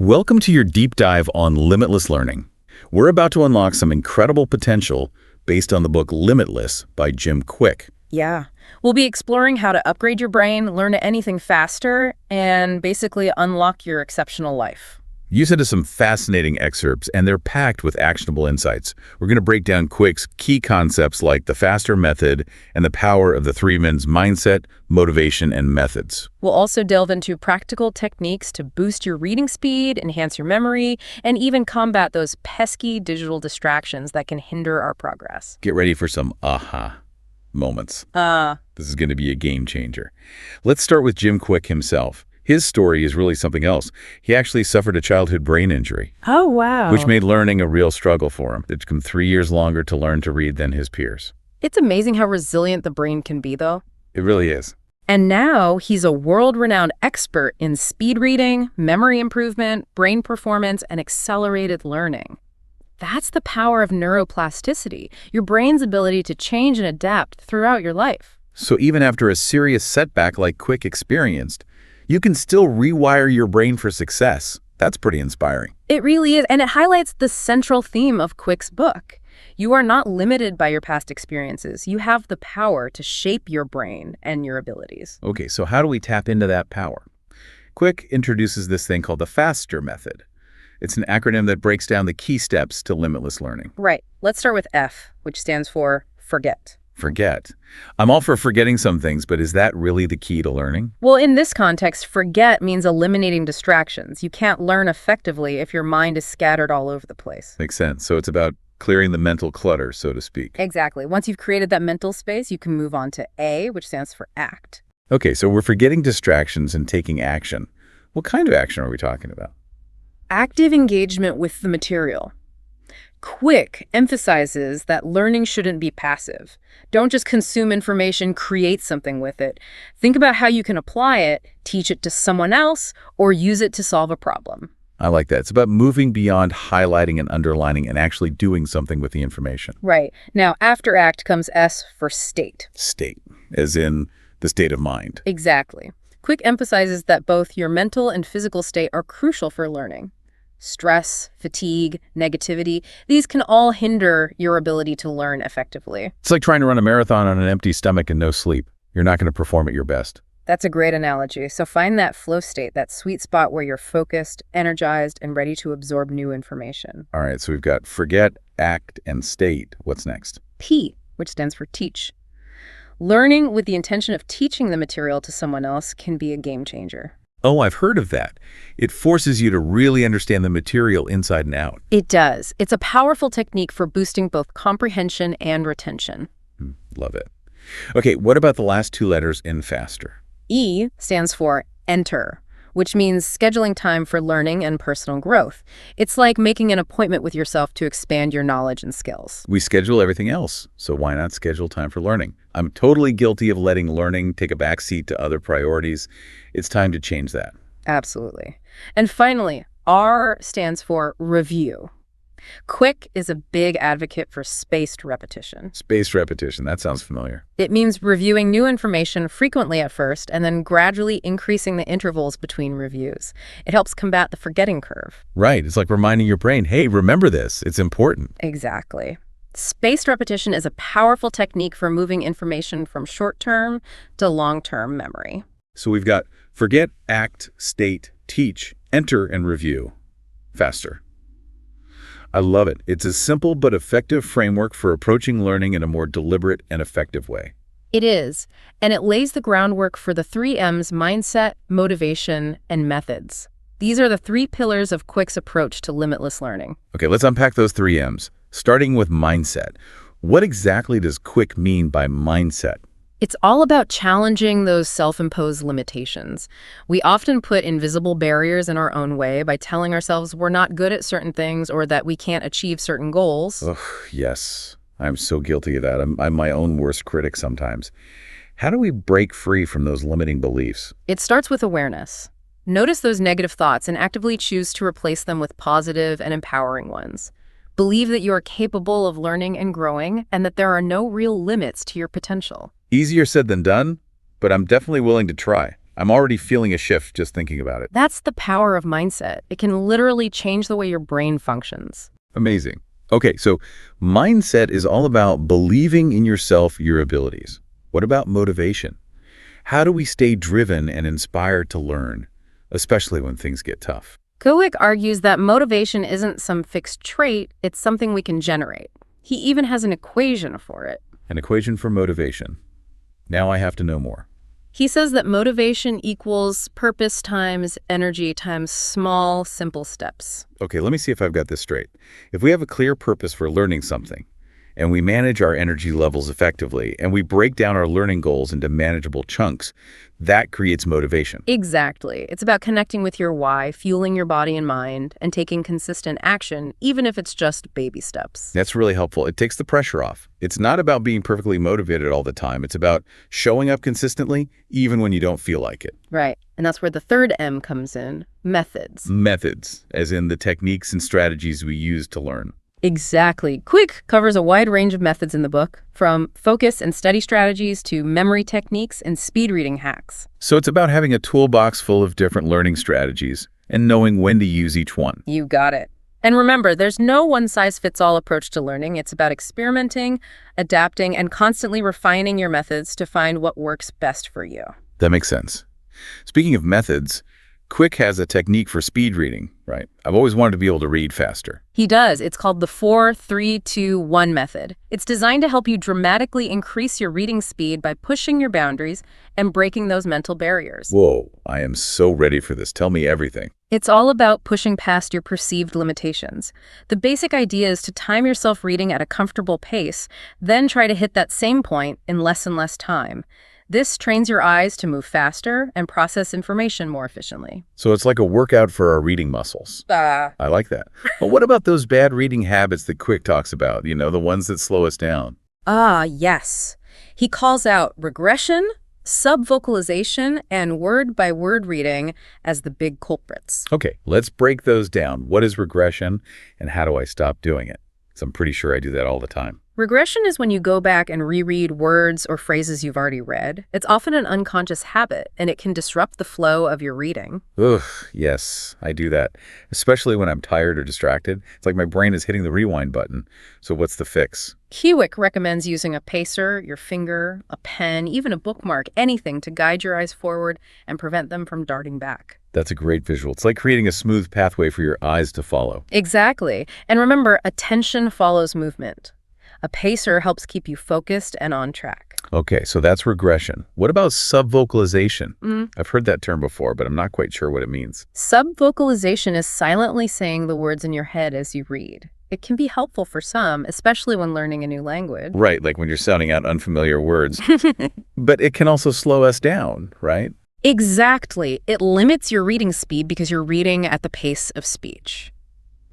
Welcome to your deep dive on limitless learning. We're about to unlock some incredible potential based on the book Limitless by Jim Kwik. Yeah. We'll be exploring how to upgrade your brain, learn anything faster, and basically unlock your exceptional life. You sent us some fascinating excerpts, and they're packed with actionable insights. We're going to break down Kwik's key concepts like the FASTER method and the power of the three men's mindset, motivation, and methods. We'll also delve into practical techniques to boost your reading speed, enhance your memory, and even combat those pesky digital distractions that can hinder our progress. Get ready for some aha moments. This is going to be a game changer. Let's start with Jim Kwik himself. His story is really something else. He actually suffered a childhood brain injury. Oh, wow. Which made learning a real struggle for him. It took him 3 years longer to learn to read than his peers. It's amazing how resilient the brain can be, though. It really is. And now he's a world-renowned expert in speed reading, memory improvement, brain performance, and accelerated learning. That's the power of neuroplasticity, your brain's ability to change and adapt throughout your life. So even after a serious setback like Kwik experienced, you can still rewire your brain for success. That's pretty inspiring. It really is, and it highlights the central theme of Kwik's book. You are not limited by your past experiences. You have the power to shape your brain and your abilities. Okay, so how do we tap into that power? Kwik introduces this thing called the FASTER method. It's an acronym that breaks down the key steps to limitless learning. Right. Let's start with F, which stands for forget. Forget. I'm all for forgetting some things, but is that really the key to learning? Well, in this context, forget means eliminating distractions. You can't learn effectively if your mind is scattered all over the place. Makes sense. So it's about clearing the mental clutter, so to speak. Exactly. Once you've created that mental space, you can move on to A, which stands for act. Okay, so we're forgetting distractions and taking action. What kind of action are we talking about? Active engagement with the material. Kwik emphasizes that learning shouldn't be passive. Don't just consume information, create something with it. Think about how you can apply it, teach it to someone else, or use it to solve a problem. I like that. It's about moving beyond highlighting and underlining and actually doing something with the information. Right. Now, after act comes S for state. State, as in the state of mind. Exactly. Kwik emphasizes that both your mental and physical state are crucial for learning. Stress, fatigue, negativity, these can all hinder your ability to learn effectively. It's like trying to run a marathon on an empty stomach and no sleep. You're not going to perform at your best. That's a great analogy. So find that flow state, that sweet spot where you're focused, energized, and ready to absorb new information. All right, so we've got forget, act, and state. What's next? P, which stands for teach. Learning with the intention of teaching the material to someone else can be a game changer. Oh, I've heard of that. It forces you to really understand the material inside and out. It does. It's a powerful technique for boosting both comprehension and retention. Love it. Okay, what about the last two letters in FASTER? E stands for enter, which means scheduling time for learning and personal growth. It's like making an appointment with yourself to expand your knowledge and skills. We schedule everything else, so why not schedule time for learning? I'm totally guilty of letting learning take a backseat to other priorities. It's time to change that. Absolutely. And finally, R stands for review. Kwik is a big advocate for spaced repetition. Spaced repetition, that sounds familiar. It means reviewing new information frequently at first and then gradually increasing the intervals between reviews. It helps combat the forgetting curve. Right, it's like reminding your brain, hey, remember this, it's important. Exactly. Spaced repetition is a powerful technique for moving information from short-term to long-term memory. So we've got forget, act, state, teach, enter, and review. FASTER. I love it. It's a simple but effective framework for approaching learning in a more deliberate and effective way. It is, and it lays the groundwork for the 3 M's: mindset, motivation, and methods. These are the 3 pillars of Kwik's approach to limitless learning. Okay, let's unpack those 3 M's, starting with mindset. What exactly does Kwik mean by mindset? It's all about challenging those self-imposed limitations. We often put invisible barriers in our own way by telling ourselves we're not good at certain things or that we can't achieve certain goals. Ugh, yes, I'm so guilty of that. I'm my own worst critic sometimes. How do we break free from those limiting beliefs? It starts with awareness. Notice those negative thoughts and actively choose to replace them with positive and empowering ones. Believe that you are capable of learning and growing and that there are no real limits to your potential. Easier said than done, but I'm definitely willing to try. I'm already feeling a shift just thinking about it. That's the power of mindset. It can literally change the way your brain functions. Amazing. Okay, so mindset is all about believing in yourself, your abilities. What about motivation? How do we stay driven and inspired to learn, especially when things get tough? Kwik argues that motivation isn't some fixed trait, it's something we can generate. He even has an equation for it. An equation for motivation. Now I have to know more. He says that motivation equals purpose times energy times small, simple steps. Okay, let me see if I've got this straight. If we have a clear purpose for learning something, and we manage our energy levels effectively, and we break down our learning goals into manageable chunks, that creates motivation. Exactly. It's about connecting with your why, fueling your body and mind, and taking consistent action, even if it's just baby steps. That's really helpful. It takes the pressure off. It's not about being perfectly motivated all the time. It's about showing up consistently, even when you don't feel like it. Right. And that's where the third M comes in, methods. Methods, as in the techniques and strategies we use to learn. Exactly. Kwik covers a wide range of methods in the book, from focus and study strategies to memory techniques and speed reading hacks. So it's about having a toolbox full of different learning strategies and knowing when to use each one. You got it. And remember, there's no one-size-fits-all approach to learning. It's about experimenting, adapting, and constantly refining your methods to find what works best for you. That makes sense. Speaking of methods, Kwik has a technique for speed reading, right? I've always wanted to be able to read faster. He does. It's called the 4-3-2-1 method. It's designed to help you dramatically increase your reading speed by pushing your boundaries and breaking those mental barriers. Whoa, I am so ready for this. Tell me everything. It's all about pushing past your perceived limitations. The basic idea is to time yourself reading at a comfortable pace, then try to hit that same point in less and less time. This trains your eyes to move faster and process information more efficiently. So it's like a workout for our reading muscles. I like that. But what about those bad reading habits that Kwik talks about, the ones that slow us down? Yes. He calls out regression, subvocalization, and word-by-word reading as the big culprits. Okay, let's break those down. What is regression and how do I stop doing it? Because I'm pretty sure I do that all the time. Regression is when you go back and reread words or phrases you've already read. It's often an unconscious habit, and it can disrupt the flow of your reading. Ugh, yes, I do that, especially when I'm tired or distracted. It's like my brain is hitting the rewind button. So what's the fix? Kwik recommends using a pacer, your finger, a pen, even a bookmark, anything to guide your eyes forward and prevent them from darting back. That's a great visual. It's like creating a smooth pathway for your eyes to follow. Exactly. And remember, attention follows movement. A pacer helps keep you focused and on track. Okay, so that's regression. What about subvocalization? I've heard that term before, but I'm not quite sure what it means. Subvocalization is silently saying the words in your head as you read. It can be helpful for some, especially when learning a new language. Right, like when you're sounding out unfamiliar words. But it can also slow us down, right? Exactly. It limits your reading speed because you're reading at the pace of speech.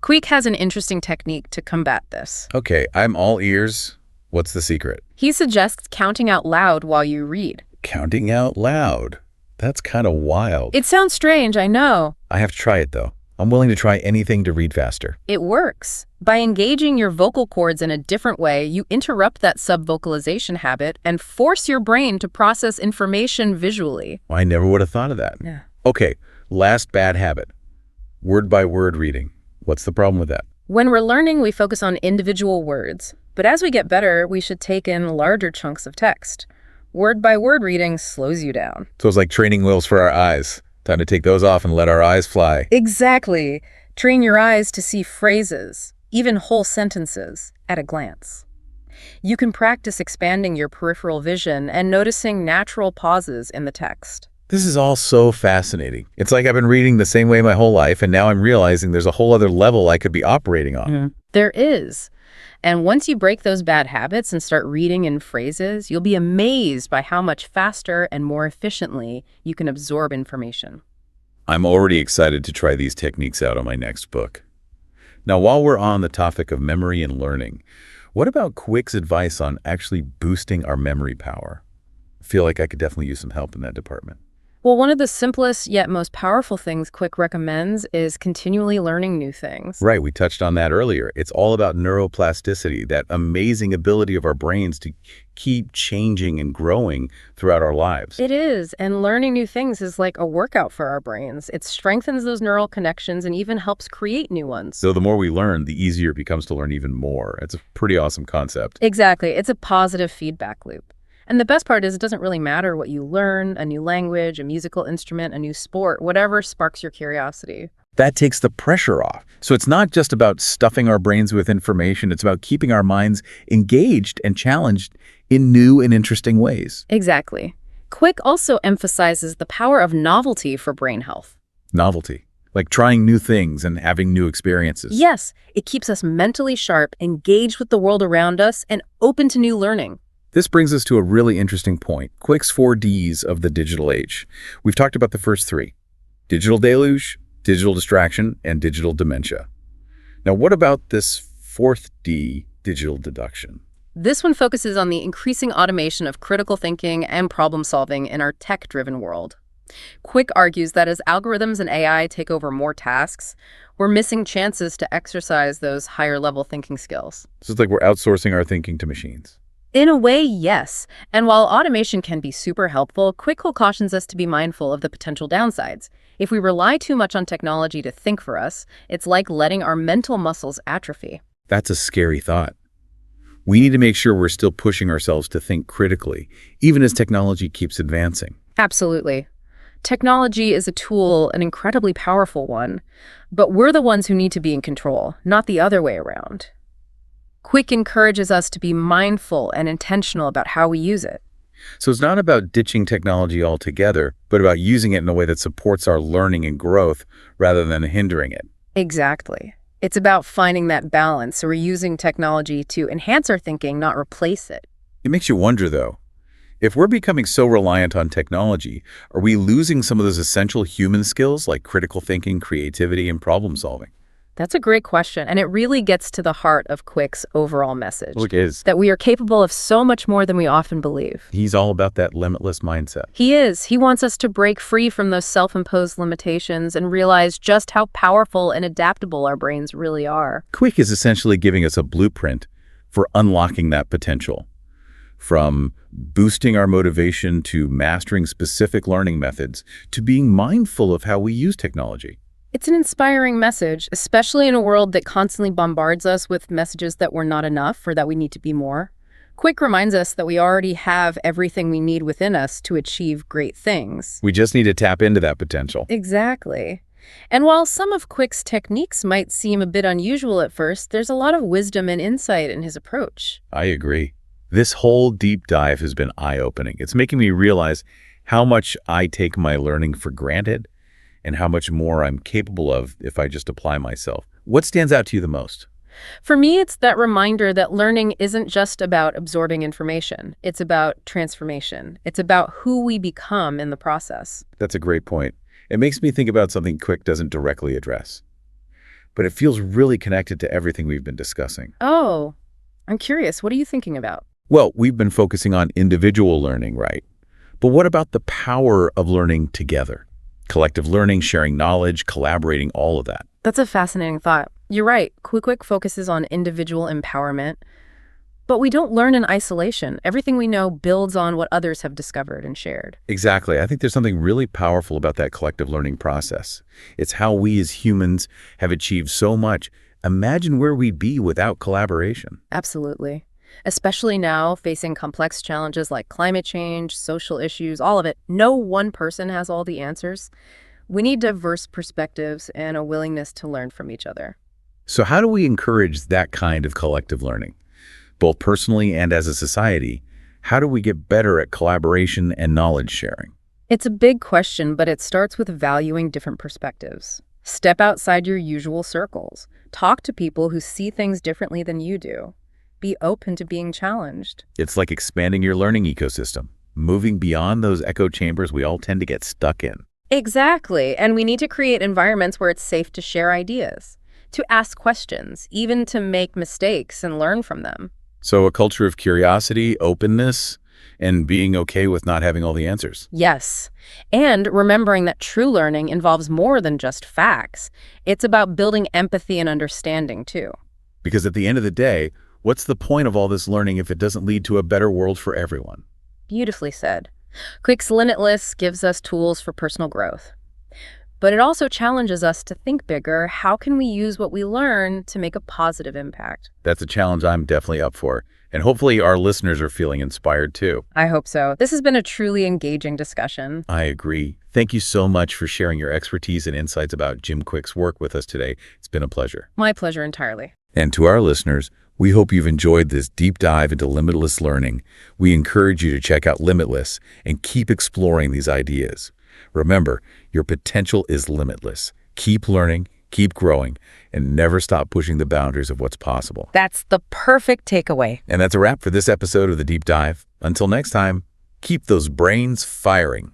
Kwik has an interesting technique to combat this. Okay, I'm all ears. What's the secret? He suggests counting out loud while you read. Counting out loud. That's kind of wild. It sounds strange, I know. I have to try it, though. I'm willing to try anything to read faster. It works. By engaging your vocal cords in a different way, you interrupt that subvocalization habit and force your brain to process information visually. I never would have thought of that. Yeah. Okay, last bad habit. Word-by-word reading. What's the problem with that? When we're learning, we focus on individual words. But as we get better, we should take in larger chunks of text. Word-by-word reading slows you down. So it's like training wheels for our eyes. Time to take those off and let our eyes fly. Exactly. Train your eyes to see phrases, even whole sentences, at a glance. You can practice expanding your peripheral vision and noticing natural pauses in the text. This is all so fascinating. It's like I've been reading the same way my whole life, and now I'm realizing there's a whole other level I could be operating on. There is. And once you break those bad habits and start reading in phrases, you'll be amazed by how much faster and more efficiently you can absorb information. I'm already excited to try these techniques out on my next book. Now, while we're on the topic of memory and learning, what about Kwik's advice on actually boosting our memory power? I feel like I could definitely use some help in that department. Well, one of the simplest yet most powerful things Quick recommends is continually learning new things. Right, we touched on that earlier. It's all about neuroplasticity, that amazing ability of our brains to keep changing and growing throughout our lives. It is, and learning new things is like a workout for our brains. It strengthens those neural connections and even helps create new ones. So the more we learn, the easier it becomes to learn even more. It's a pretty awesome concept. Exactly. It's a positive feedback loop. And the best part is it doesn't really matter what you learn, a new language, a musical instrument, a new sport, whatever sparks your curiosity. That takes the pressure off. So it's not just about stuffing our brains with information, it's about keeping our minds engaged and challenged in new and interesting ways. Exactly. Quick also emphasizes the power of novelty for brain health. Novelty, like trying new things and having new experiences. Yes, it keeps us mentally sharp, engaged with the world around us, and open to new learning. This brings us to a really interesting point, Quick's 4Ds of the digital age. We've talked about the first three: digital deluge, digital distraction, and digital dementia. Now, what about this fourth D, digital deduction? This one focuses on the increasing automation of critical thinking and problem solving in our tech-driven world. Quick argues that as algorithms and AI take over more tasks, we're missing chances to exercise those higher-level thinking skills. So it's like we're outsourcing our thinking to machines. In a way, yes. And while automation can be super helpful, Quick cautions us to be mindful of the potential downsides. If we rely too much on technology to think for us, it's like letting our mental muscles atrophy. That's a scary thought. We need to make sure we're still pushing ourselves to think critically, even as technology keeps advancing. Absolutely. Technology is a tool, an incredibly powerful one, but we're the ones who need to be in control, not the other way around. Quick encourages us to be mindful and intentional about how we use it. So it's not about ditching technology altogether, but about using it in a way that supports our learning and growth rather than hindering it. Exactly. It's about finding that balance, so we're using technology to enhance our thinking, not replace it. It makes you wonder, though, if we're becoming so reliant on technology, are we losing some of those essential human skills like critical thinking, creativity, and problem solving? That's a great question, and it really gets to the heart of Quick's overall message. Look, is that we are capable of so much more than we often believe. he's all about that limitless mindset. He is. He wants us to break free from those self-imposed limitations and realize just how powerful and adaptable our brains really are. Quick is essentially giving us a blueprint for unlocking that potential, from boosting our motivation to mastering specific learning methods to being mindful of how we use technology. It's an inspiring message, especially in a world that constantly bombards us with messages that we're not enough or that we need to be more. Quick reminds us that we already have everything we need within us to achieve great things. We just need to tap into that potential. Exactly. And while some of Quick's techniques might seem a bit unusual at first, there's a lot of wisdom and insight in his approach. I agree. This whole deep dive has been eye-opening. It's making me realize how much I take my learning for granted and how much more I'm capable of if I just apply myself. What stands out to you the most? For me, it's that reminder that learning isn't just about absorbing information. It's about transformation. It's about who we become in the process. That's a great point. It makes me think about something Quick doesn't directly address, but it feels really connected to everything we've been discussing. Oh, I'm curious. What are you thinking about? Well, we've been focusing on individual learning, right? But what about the power of learning together? Collective learning, sharing knowledge, collaborating, all of that. That's a fascinating thought. You're right. Quick focuses on individual empowerment, but we don't learn in isolation. Everything we know builds on what others have discovered and shared. Exactly. I think there's something really powerful about that collective learning process. It's how we as humans have achieved so much. Imagine where we'd be without collaboration. Absolutely. Especially now, facing complex challenges like climate change, social issues, all of it. No one person has all the answers. We need diverse perspectives and a willingness to learn from each other. So how do we encourage that kind of collective learning? Both personally and as a society, how do we get better at collaboration and knowledge sharing? It's a big question, but it starts with valuing different perspectives. Step outside your usual circles. Talk to people who see things differently than you do. Be open to being challenged. It's like expanding your learning ecosystem, moving beyond those echo chambers we all tend to get stuck in. Exactly. And we need to create environments where it's safe to share ideas, to ask questions, even to make mistakes and learn from them. So a culture of curiosity, openness, and being okay with not having all the answers. Yes. And remembering that true learning involves more than just facts. It's about building empathy and understanding, too. Because at the end of the day, what's the point of all this learning if it doesn't lead to a better world for everyone? Beautifully said. Kwik's Limitless gives us tools for personal growth. But it also challenges us to think bigger. How can we use what we learn to make a positive impact? That's a challenge I'm definitely up for. And hopefully our listeners are feeling inspired too. I hope so. This has been a truly engaging discussion. I agree. Thank you so much for sharing your expertise and insights about Jim Kwik's work with us today. It's been a pleasure. My pleasure entirely. And to our listeners, we hope you've enjoyed this deep dive into limitless learning. We encourage you to check out Limitless and keep exploring these ideas. Remember, your potential is limitless. Keep learning, keep growing, and never stop pushing the boundaries of what's possible. That's the perfect takeaway. And that's a wrap for this episode of The Deep Dive. Until next time, keep those brains firing.